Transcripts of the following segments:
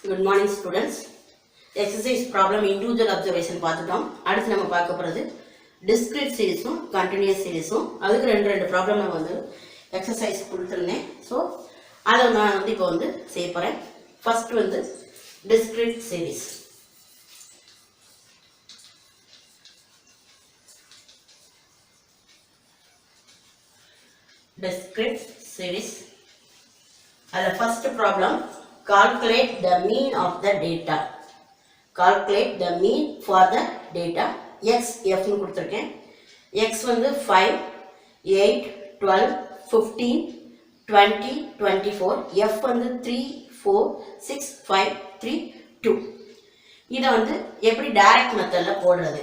Good morning students. Exercise problem individual observation பார்த்துட்டோம். அடுத்து நம்ம பார்க்க போறது discrete seriesம் continuous seriesம் அதுக்கு ரெண்டு ப்ராப்ளம் நான் வந்து எக்ஸசைஸ் கொடுத்திருந்தேன். சோ அத நான் வந்து இப்போ வந்து செய்ய போறேன். ஃபர்ஸ்ட் வந்து discrete series. Discrete series. The first problem, calculate the mean of the data. Calculate the mean for the data. X F னு கொடுத்திருக்கேன். X வந்து 5, 8, 12, 15, 20, 24. F வந்து 3, 4, 6, 5, 3, 2. இதை வந்து எப்படி டைரக்ட் மெத்தட்ல போடுறது?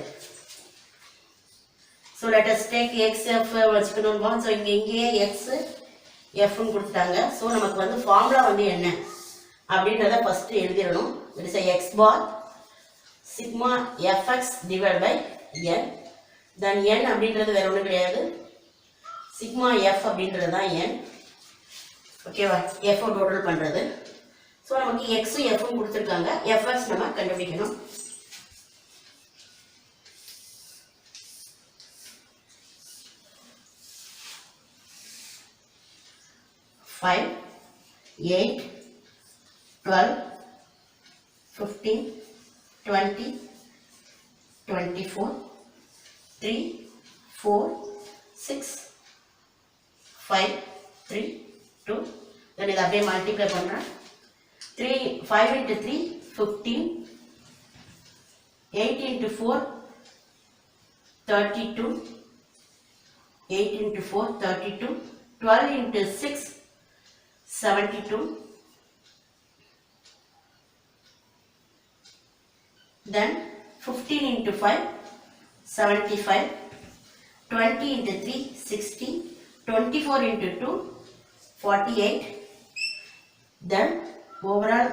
So let us take X F வச்சுக்கணும். So இங்கேயே X F னு கொடுத்துட்டாங்க. ஸோ நமக்கு வந்து ஃபார்முலா வந்து என்ன அப்படின்றத ஃபர்ஸ்ட் எழுதிடணும். It is x bar sigma fx divide by n. Then n அப்படின்றது வேற ஒன்றும் கிடையாது, சிக்மா f அப்படின்றது தான் n. ஓகேவா? f டோட்டல் பண்ணுறது. ஸோ நமக்கு எக்ஸும் எஃப்பும் கொடுத்துருக்காங்க. fx நம்ம கண்டுபிடிக்கணும். Five, 8, 12, 15, 20, 24, 3, 4, 6, 5, 3, 2. Then இதை அப்படியே மல்டிப்ளை பண்ணுறேன். 5 into 3, 15, 8 into 4, 32, 8 into 4, 32, 12 into 6, 72, then 15 into 5, 75, 20 into 3, 60, 24 into 2, 48, then overall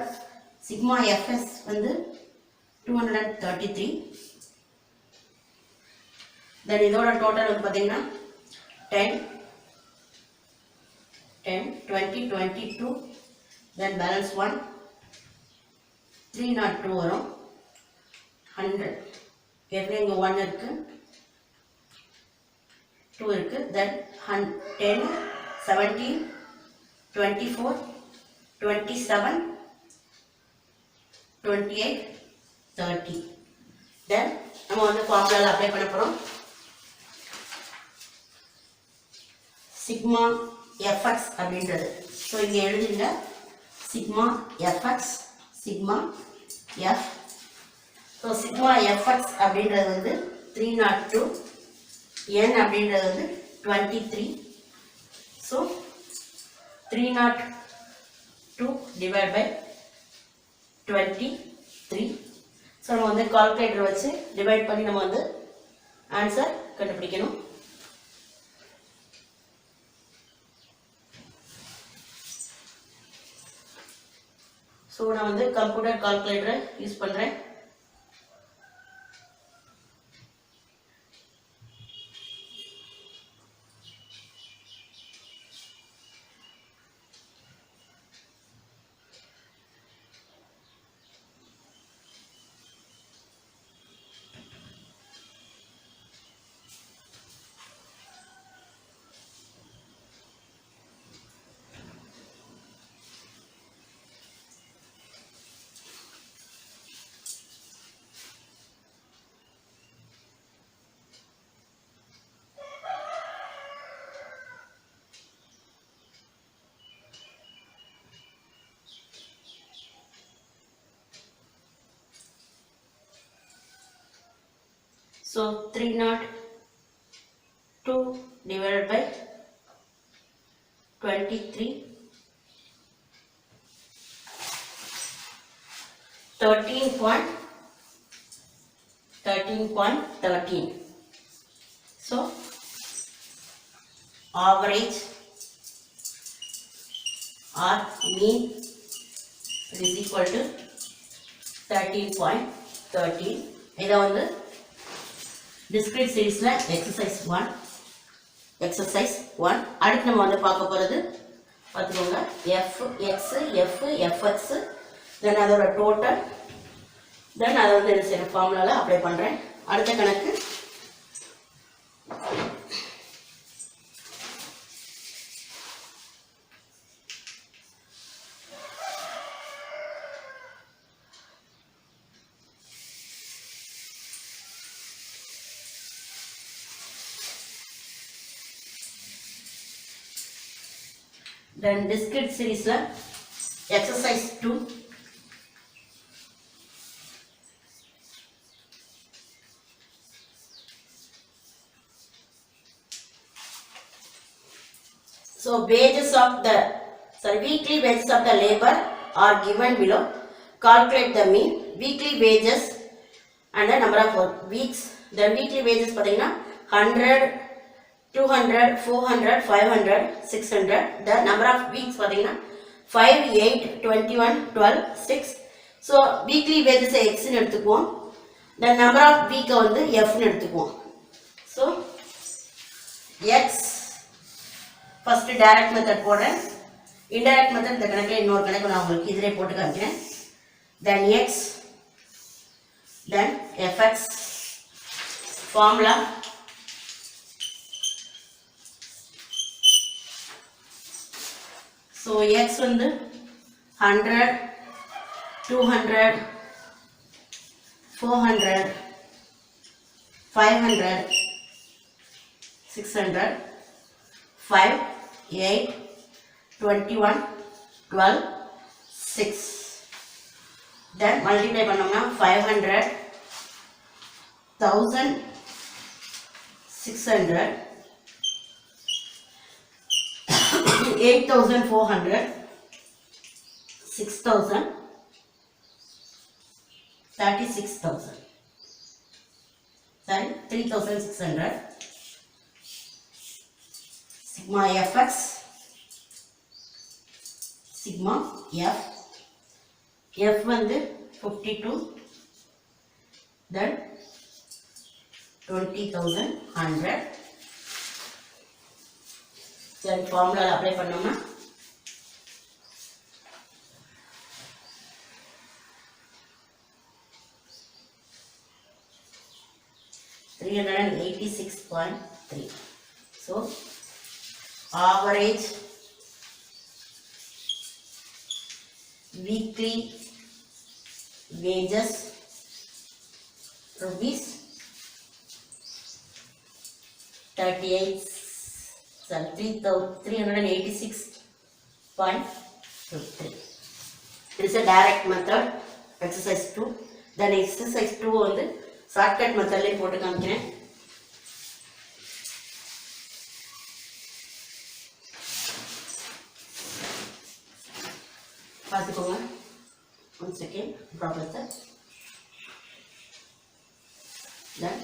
sigma fs வந்து 233, then இதோட total வந்து பார்த்தீங்கன்னா 10, 20, 22, then balance 1, 302 வரும், 100, ஏற்கனவே இங்கே 1 இருக்கு, 2 இருக்கு, then 10, 17, 24, 27, 28, 30. then நம்ம வந்து ஃபார்முலாவில் அப்ளை பண்ண போகிறோம். சிக்மா fx அப்படின்றது. ஸோ இங்கே எழுதுங்க sigma fx, sigma f. So sigma fx அப்படின்றது வந்து 302, n அப்படின்றது வந்து 23. So 302 divide by 23. ஸோ நம்ம வந்து கால்குலேட்டர் வச்சு டிவைட் பண்ணி நம்ம வந்து ஆன்சர் கண்டுபிடிக்கணும். ஸோ நான் வந்து கம்ப்யூட்டர் கால்குலேட்டரை யூஸ் பண்ணுறேன். So 302 divided by 23, 13.13. So average or mean is equal to 13.13. இதை வந்து discrete seriesல exercise 1 அடுத்து நம்ம வந்து பார்க்க போறது பார்த்துக்கோங்க. f x f fx தென் அதோட டோட்டல், தென் அதை வந்து என்ன செய்யணும், ஃபார்முலாவில் அப்ளை பண்ணுறேன். அடுத்த கணக்கு then discrete series exercise 2. So wages of the weekly wages of the labor are given below. Calculate the mean weekly wages and the number of weeks. The weekly wages பாத்தீங்கன்னா 100, 200, 400, 500, 600. The number of weeks பாத்தீங்கன்னா 5, 8, 21, 12, 6. So weekly wages x னு எடுத்துக்குவோம். The number of week வந்து f னு எடுத்துக்குவோம். So x first direct method போடுறேன். Indirect method இந்த கணக்கில் இன்னொரு கணக்கு நான் உங்களுக்கு இதிலே போட்டு காமிக்கிறேன். Then x, then fx formula. So x வந்து 100, 200, 400, 500, 600, 5, 8, 21, 12, 6. Then multiply பண்ணோம்னா 500, 1000, 600, 8,400, 6,000, 36,000. Sorry, 3,600. Sigma fx, sigma f. F வந்து 52, then 20,100. சரி, ஃபார்முலா அப்ளை பண்ணோம்னா $386.3. So average weekly wages rupees 386.53. It is a direct method, exercise 2. Then exercise 2 வந்து shortcut method ல போட்டு காமிக்கிறேன். பார்த்துக்கோங்க. 1 second, drop method. Then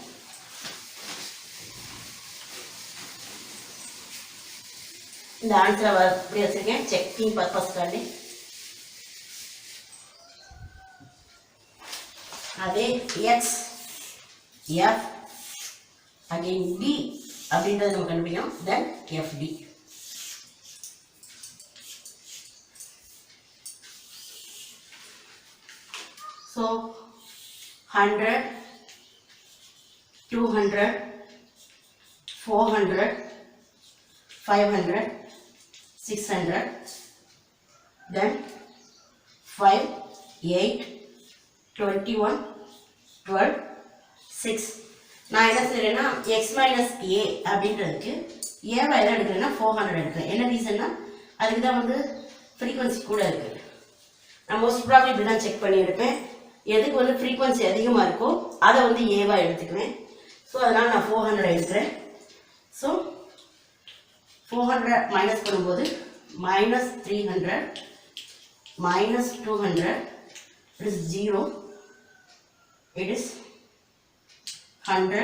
இந்த ஆன்சரை இப்படி வச்சிருக்கேன், செக்கிங் பர்பஸ்க்காண்டி. அதே எக்ஸ், எஃப், அகைன் டி அப்படின்றது நம்ம கண்டுபிடிக்கணும். தென் எஃப்டி. So 100, 200, 400, 500, 600, then 5, 8, 21, 12, 6. நான் என்ன செய்யறேன்னா x minus a அப்படின்றதுக்கு ஏவை எதை எடுக்கிறேன்னா 400 எடுக்கிறேன். என்ன ரீசன்னா அதுக்கு தான் வந்து ஃப்ரீக்வன்சி கூட இருக்கு. நான் மோஸ்ட் ப்ராப்ளம் இப்படி தான் செக் பண்ணி எடுப்பேன். எதுக்கு வந்து ஃப்ரீக்வன்சி அதிகமாக இருக்கோ அதை வந்து ஏவா எடுத்துக்குவேன். ஸோ அதனால் நான் 400 எடுக்கிறேன். ஸோ 400 மைனஸ் பண்ணும்போது minus 300 minus 200, it is 0, it is 100,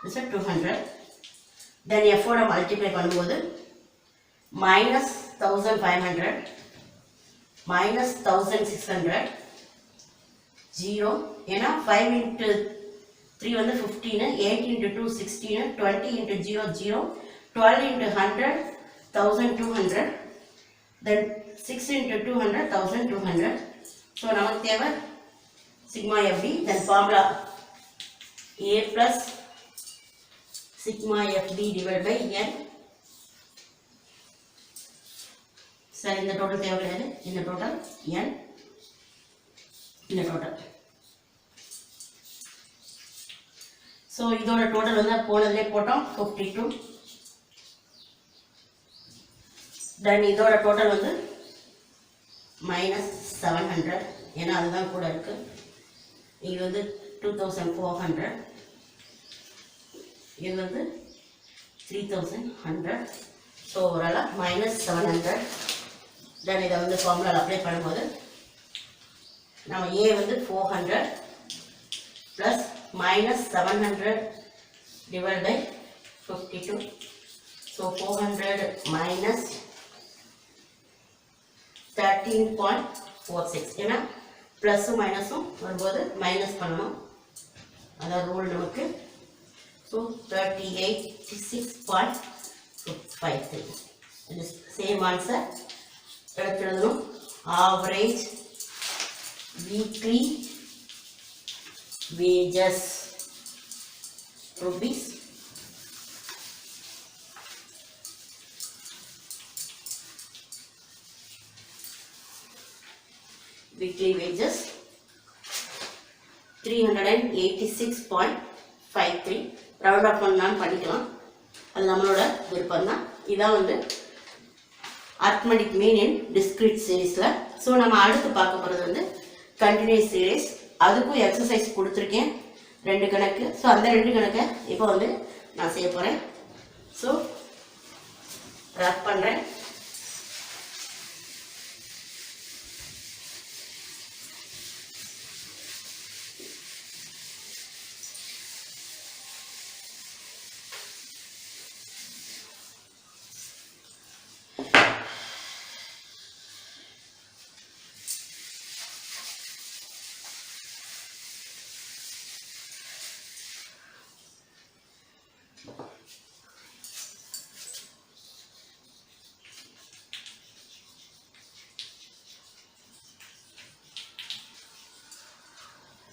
it is 200. Then f ஓட multiply பண்ணும்போது minus 1500 minus 1600, 0. ஏன்னா 5 into 3 வந்து 15, 8 into 2 16, 20 into 0 0, 12 into 100, 1200, then 6 into 200, 1200. So நமக்கு தேவை sigma FD. Then formula A plus sigma FD divided by N. சரி, இந்த total தேவை கிடையாது. இந்த டோட்டல் N, இந்த டோட்டல். ஸோ இதோட டோட்டல் வந்து போனதுலேயே போட்டோம் 52. தென் இதோட டோட்டல் வந்து -700, ஏன்னா அதுதான் கூட இருக்கு. இது வந்து 2400, இது வந்து 3100. ஸோ ஓவராலாக -700. தென் இதை வந்து ஃபார்முலாவில் அப்ளை பண்ணும்போது நம்ம ஏ வந்து 400 plus -700 divided by 52. So 400 minus 13.46. ஏன்னா ப்ளஸும் மைனஸும் வரும்போது மைனஸ் பண்ணணும், அதான் ரூல் நமக்கு. ஸோ 3866.53. சேம் ஆன்சர் எடுத்துடணும். Average weekly wages rupees. Weekly wages 386.53. Round off பண்ணாலும் பண்ணிக்கலாம், அது நம்மளோட விருப்பம் தான். இதான் வந்து அரித்மெட்டிக் மீன் இன் டிஸ்கிரீட் சீரீஸில். ஸோ நம்ம அடுத்து பார்க்க போகிறது வந்து கண்டினியூஸ் சீரீஸ். அதுக்கும் எக்ஸசைஸ் கொடுத்துருக்கேன் 2 கணக்கு. ஸோ அந்த 2 கணக்கை இப்போ வந்து நான் செய்ய போகிறேன். ஸோ ரப் பண்ணுறேன்.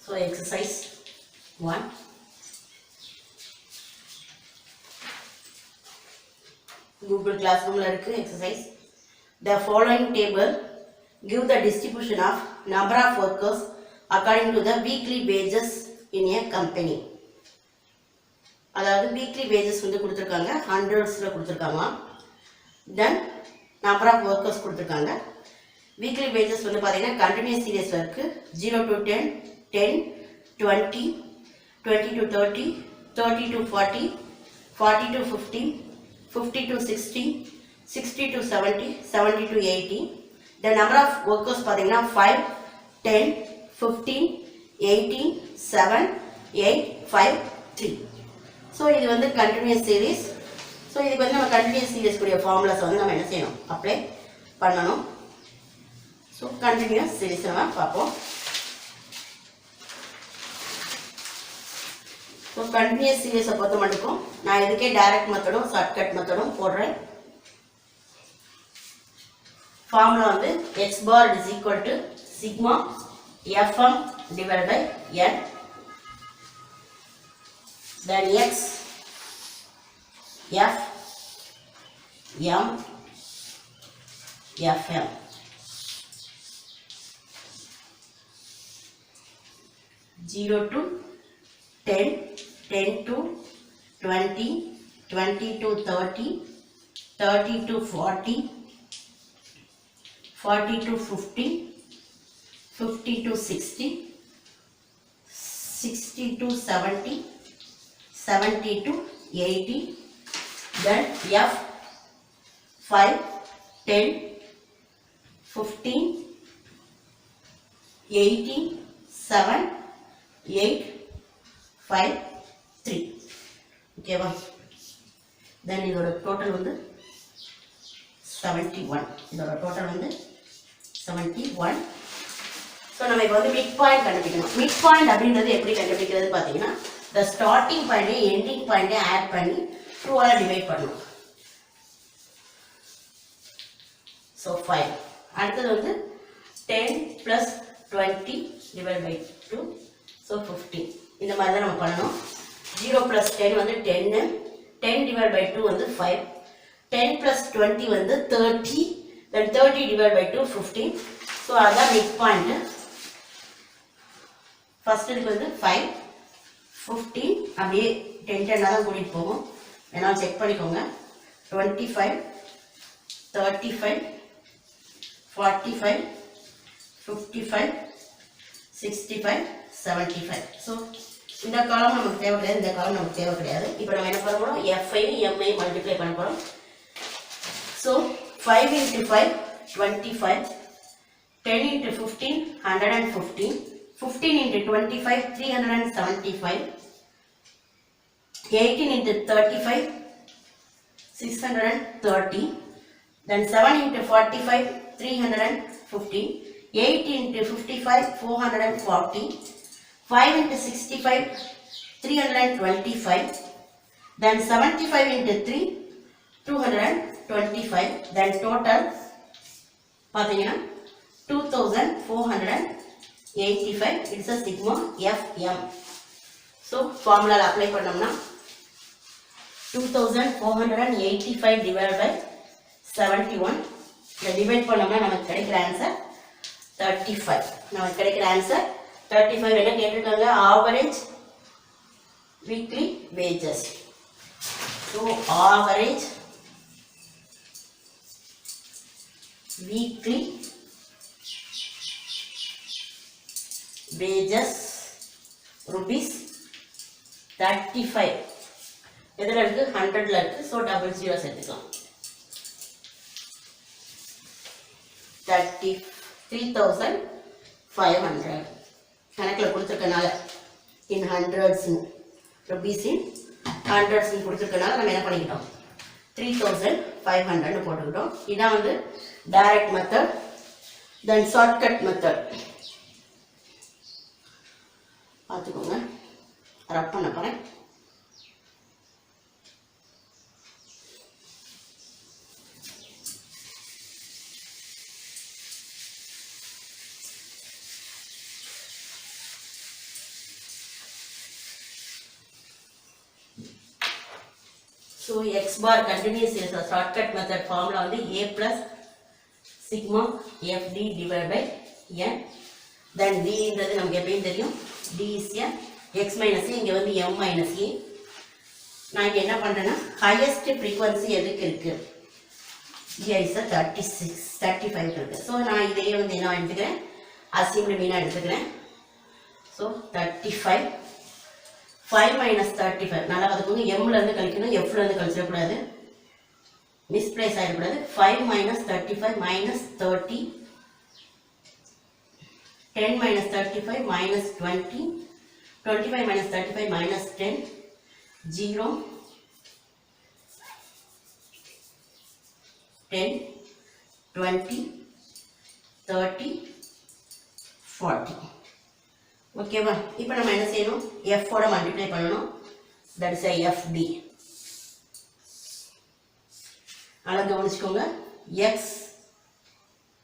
So exercise 1. Google Classroom exercise. The following table give the distribution of number of workers according to the weekly wages in a company. அதாவது weekly wages வந்து கொடுத்துருக்காங்க, ஹண்ட்ரட்ஸில் கொடுத்துருக்காங்க. தென் நம்பர் ஆஃப் ஒர்க்கர்ஸ் கொடுத்துருக்காங்க. வீக்லி வேஜஸ் வந்து பார்த்தீங்கன்னா continuous சீரியஸில் இருக்குது. 0 to 10, 10, 20, 20 to 30, 30 to 40, 40 to 50, 50 to 60, 60 to 70, 70 to 80. The number of workers பார்த்தீங்கன்னா 5, 10, 15, 18, 7, 8, 5, 3. So இது வந்து கண்டினியூஸ் சீரீஸ். ஸோ இதுக்கு வந்து நம்ம கண்டினியூஸ் சீரீஸ் கூடிய ஃபார்முலாஸ் வந்து நம்ம என்ன செய்யணும், அப்ளை பண்ணணும். ஸோ கண்டினியூஸ் சீரீஸ் நம்ம பார்ப்போம். ஸோ கண்டினியூஸ் சீரீஸை பொறுத்த மட்டும் நான் இதுக்கே டைரக்ட் மெத்தடும் ஷார்ட்கட் மெத்தடும் போடுறேன். ஃபார்முலா வந்து x bar is equal to sigma fm divided by n. Then x f m fm. Zero to 10, 10 to 20, 20 to 30, 30 to 40, 40 to 50, 50 to 60, 60 to 70, 70 to 80. Then F 5, 10, 15, 18, 7, 8, 5, 3. ஓகேவா? தென் இதோட total வந்து 71. இதோட டோட்டல் வந்து 71. So நம்ம இப்போ வந்து மிட் பாயிண்ட் கண்டுபிடிக்கணும். Mid point அப்படின்றது எப்படி கண்டுபிடிக்கிறது பார்த்தீங்கன்னா, இந்த ஸ்டார்டிங் பாயிண்ட்டையும் எண்டிங் பாயிண்ட்டையும் ஆட் பண்ணி 2ஆல் டிவைட் பண்ணணும். ஸோ 5 அடுத்தது வந்து 10 plus 20 divided by 2, so 15. இந்த மாதிரி தான் நம்ம பண்ணணும். 0 plus 10 வந்து 10, 10 divided by 2 வந்து 5, 10 plus 20 வந்து 30, then 30 divided by 2 15. ஸோ அதுதான் மிட் பாயிண்ட். ஃபர்ஸ்ட் இதுக்கு வந்து 5, 15 அப்படியே 10 தான் கூட்டிகிட்டு போகும். வேணாலும் செக் பண்ணிக்கோங்க. 25, 35, 45, 55, 65, 75. ஸோ இந்த காலம் நமக்கு தேவை கிடையாது, இந்த காலம் நமக்கு தேவை கிடையாது. இப்போ நம்ம என்ன பண்ண போகிறோம், எஃப்ஐயும் எம்ஐயும் மல்டிப்ளை பண்ண போகிறோம். So 5 into 5 25, 10 into 15 115, 15 into 25 375, 18 into 35 630, then 7 into 45 315, 8 into 55 440, 5 into 65 325, then 75 into 3 225, then total பார்த்தீங்கன்னா 2485. It's a sigma fm. So ஃபார்முலாவில் அப்ளை பண்ணோம்னா 2485 divided by 71. இதை டிவைட் பண்ணோம்னா நமக்கு கிடைக்கிற ஆன்சர் 35. நமக்கு கிடைக்கிற ஆன்சர் 35. என்ன கேட்டிருக்காங்க, average weekly wages. So average weekly wages rupees 35. எதில் இருக்கு, 100ல இருக்கு. ஸோ 00 சேர்த்துக்கலாம். 33,500 கணக்கில் கொடுத்துருக்கனால இன் ஹண்ட்ரட்ஸ் ருபீஸ் இன் ஹண்ட்ரட்ஸ் கொடுத்துருக்கனால நம்ம என்ன பண்ணிக்கிட்டோம், 3500 போட்டுக்கிட்டோம். இதான் வந்து டைரக்ட் மெத்தட். தென் ஷார்ட்கட் மெத்தட் பார்த்துக்கோங்க. ரப் பண்ண போகிறேன். So x bar continuous is a shortcut method formula வந்து a plus sigma fd divided by n. Then d ன்றது நமக்கு எப்பயும் தெரியும், d is a x minus a, இங்க வந்து m minus a. நான் இங்க என்ன பண்றேன்னா highest frequency எதுக்கு இருக்கு, here is a 36 35 இருக்கு. ஸோ நான் இதையே வந்து என்ன எடுத்துக்கிறேன், assumed mean எடுத்துக்கிறேன். So 35 5 minus 35. நல்லா பார்த்துக்கோங்க, எம்ல இருந்து கழிக்கணும், எஃப்ல இருந்து கழிச்சிடக்கூடாது, மிஸ்பிளேஸ் ஆகிடக்கூடாது. 5 minus 35 minus 30, 10 minus 35 minus 20, 25 minus 35 minus 10, 0, 10, 20, 30, 40. ஓகேவா? இப்போ நம்ம என்ன செய்யணும், f ஓட மல்டிப்ளை பண்ணணும். That is fd. நல்லா கவனிச்சுக்கோங்க, x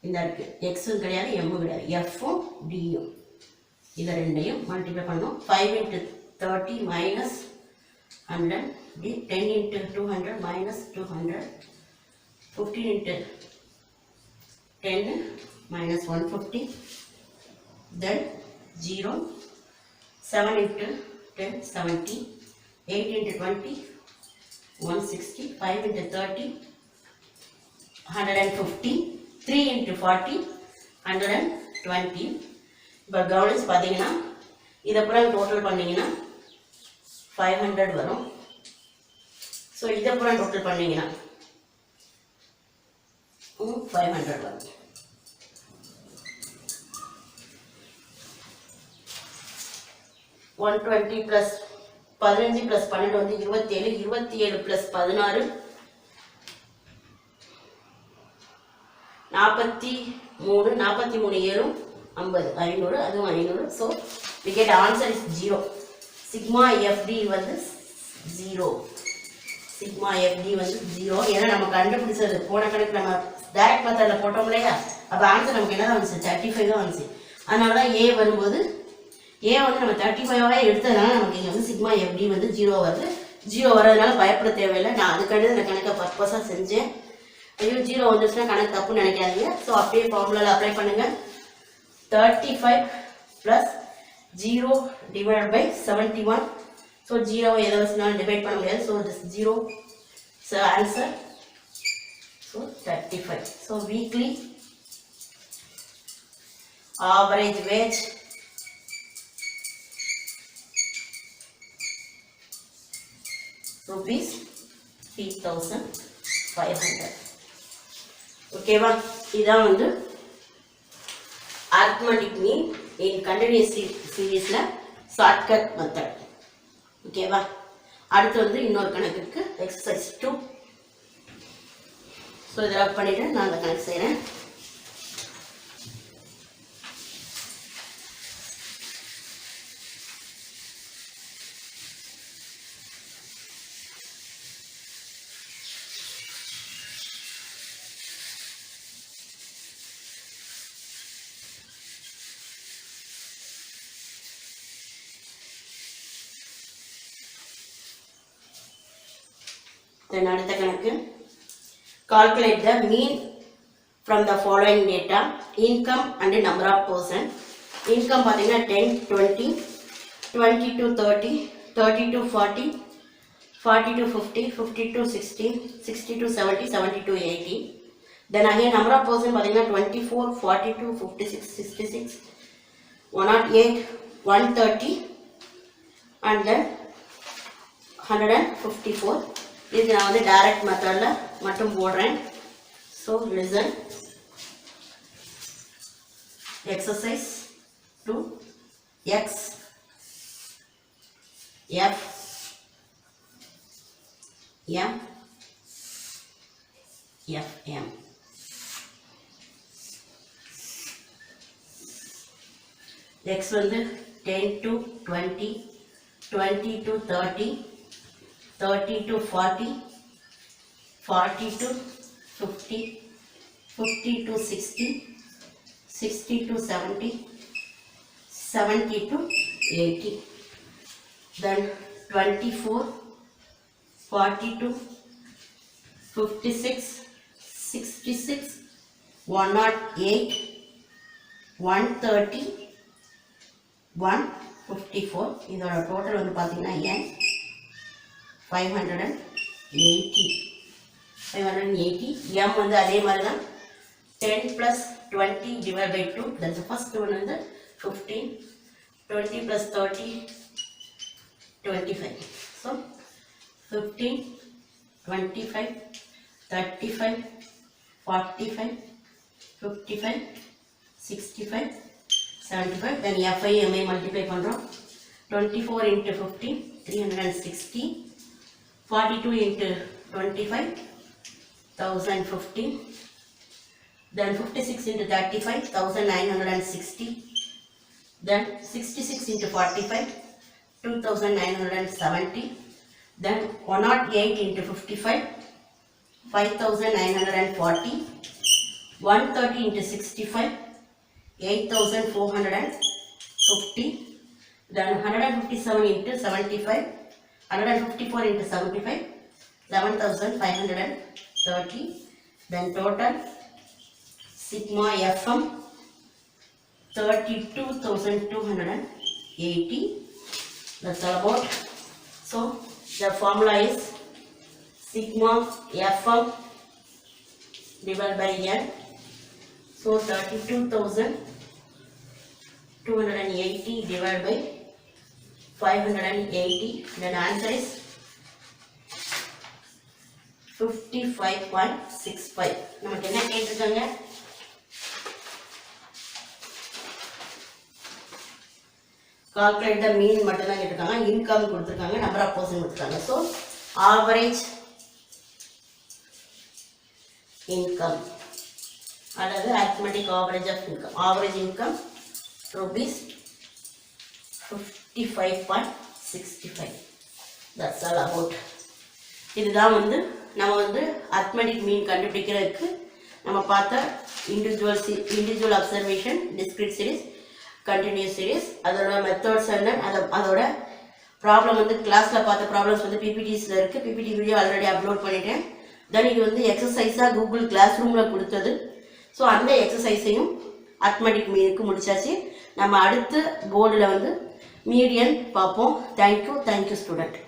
இந்த இருக்கு, எக்ஸும் கிடையாது எம்மும் கிடையாது, எஃப்பும் டியும், இதை ரெண்டையும் மல்டிப்ளை பண்ணணும். 5 into 30 minus 100, 10 into 200 minus 200, 15 into 10 minus 150, then 0, 7 into 10 70, 8 into 20 160, 5 into 30 150, 3 into 40 120. இப்போ கவனிச்சு பார்த்தீங்கன்னா இதை புறம் டோட்டல் பண்ணிங்கன்னா 500 வரும். ஸோ இதை புறம் டோட்டல் பண்ணிங்கன்னா 500 வரும். ஒன் 20 ப்ளஸ் 15 ப்ளஸ் 12 வந்து 27, 27 ப்ளஸ் 16 43, 43 7 50, 500, அதுவும் 500. So we get answer is 0. Sigma fd வந்து 0. சிக்மா fd வந்து 0. ஏன்னா நம்ம கண்டுபிடிச்சது போன கணக்கு நம்ம டைரக்ட் மெத்தடில் போட்டோம் இல்லையா, அப்போ ஆன்சர் நமக்கு என்ன தான் வந்துச்சு, 35 தான் வந்துச்சு. அதனால தான் ஏ வரும்போது ஏ வந்து நம்ம 35ஆகவே எடுத்ததுனால நமக்கு இங்கே வந்து சிக்மா எப்படி வந்து 0 வருது. 0 வர்றதுனால பயப்பட தேவையில்லை. நான் அதுக்காண்டி இந்த கணக்கை பர்பஸாக செஞ்சேன். ஐயோ 0 வந்துச்சுன்னா கணக்கு தப்புன்னு நினைக்காதீங்க. ஸோ அப்படியே ஃபார்முலாவில் அப்ளை பண்ணுங்கள். 35 + 0 divided by 71. ஸோ 0 எதை வச்சுனாலும் டிவைட் பண்ண முடியாது. So this 0. So answer so 35. So weekly average wage rupees 3,500. ஓகேவா, இதான் வந்து arithmetic mean in continuous series-ல shortcut method. ஓகேவா, அடுத்து வந்து இன்னொரு கணக்கு இருக்கு, exercise 2. ஸோ இதை ரப் பண்ணிட்டு நான் அந்த கணக்கு செய்கிறேன். Then அடுத்த கணக்கு, calculate the mean from the following data, income and number of person. Income பார்த்தீங்கன்னா 10, 20, 20 to 30, 30 to 40, 40 to 50, 50 to 60, 60 to 70, 70 to 80. Then again number of person பார்த்தீங்கன்னா 24, 42, 56, 66, 108, 130 and then 154. இது நான் வந்து டைரக்ட் மெத்தடில் மட்டும் போடுறேன். So listen, exercise 2, X F M FM. X வந்து 10 to 20, 20 to 30, 30 to 40, 40 to 50, 50 to 60, 60 to 70, 70 to 80. Then 24, 42, 56, 66, 108, 130, 154. இதோட டோட்டல் வந்து பார்த்தீங்கன்னா n 580. m வந்து அதே மாதிரி தான் 10 + 20 divided by 2. That's the first one வந்து 15. 20 + 30 25. So 15, 25, 35, 45, 55, 65, 75. Then fi mi multiply பண்ணுறோம். 24 into 15 360. 42 into 25, 1050. Then 56 into 35, 1960. Then 66 into 45, 2970. Then 108 into 55, 5940. 130 into 65, 8450. Then 157 into 75, 154 into 75, 11,530. Then total sigma FM 32,280. That's all about. So the formula is sigma FM divided by n. So 32,280 divided by 580. Then answer is 55.65. நமக்கு என்ன கேட்டிருக்காங்க, calculate த மீன் மட்டும் தான் கேட்டிருக்காங்க. Income கொடுத்துருக்காங்க, number of person கொடுத்துருக்காங்க. So average income அதாவது arithmetic average of income. Average income rupees 55.65. That's all about. இதுதான் வந்து நம்ம வந்து arithmetic mean கண்டுபிடிக்கிறதுக்கு நம்ம பார்த்த individual observation, discrete series, continuous series, அதோட மெத்தட்ஸ் என்ன, அதோட ப்ராப்ளம் வந்து கிளாஸில் பார்த்த ப்ராப்ளம்ஸ் வந்து பிபிடிஸில் இருக்குது. பிபிடி வீடியோ ஆல்ரெடி அப்லோட் பண்ணிட்டேன். தென் இது வந்து எக்ஸசைஸாக கூகுள் கிளாஸ் ரூமில் கொடுத்தது. ஸோ அந்த எக்ஸசைஸையும் அத்மெட்டிக் மீனுக்கு முடிச்சாச்சு. நம்ம அடுத்த போர்டில் வந்து மீடியன் பார்ப்போம். Thank you student.